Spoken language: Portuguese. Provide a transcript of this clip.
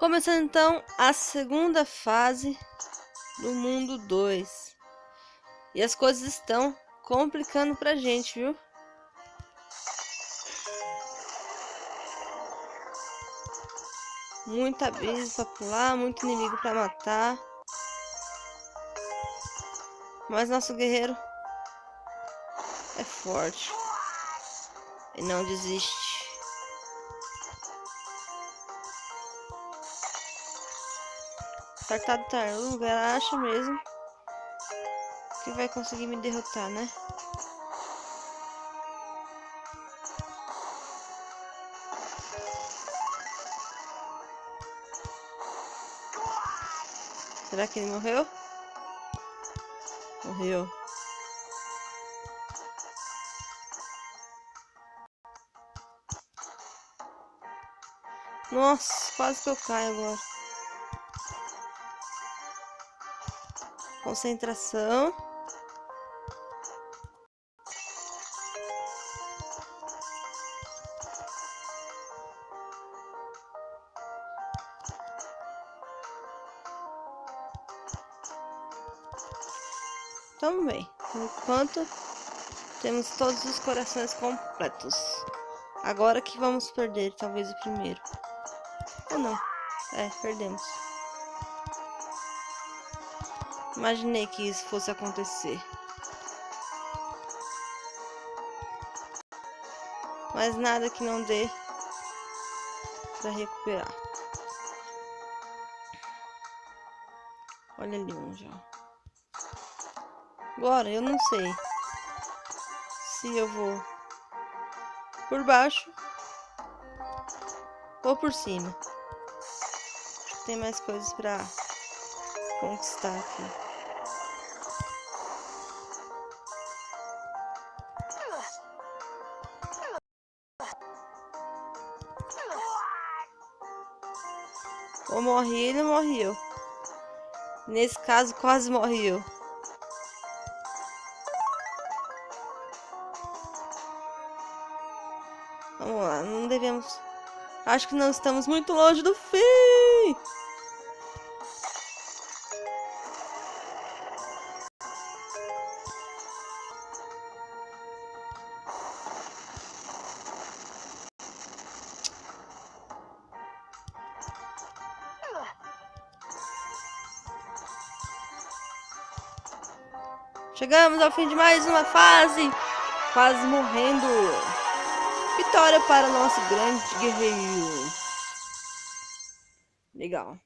Começando então a segunda fase do mundo 2. E as coisas estão complicando pra gente, viu? Muita abismo pra pular, muito inimigo pra matar. Mas nosso guerreiro é forte e não desiste. Startado Tartaruga, ela acha mesmo que vai conseguir me derrotar, né? Será que ele morreu? Morreu. Nossa, quase que eu caio agora. Concentração. Tamo bem. Por enquanto, temos todos os corações completos. Agora que vamos perder, talvez o primeiro. Ou não. Perdemos. Imaginei que isso fosse acontecer. Mas nada que não dê pra recuperar. Olha ali um já. Agora, eu não sei se eu vou por baixo ou por cima. Acho que tem mais coisas pra conquistar aqui. Ou morri ele ou morri eu. Nesse caso, quase morri eu. Vamos lá, não devemos... Acho que não estamos muito longe do fim. Chegamos ao fim de mais uma fase. Quase morrendo. Vitória para o nosso grande guerreiro. Legal.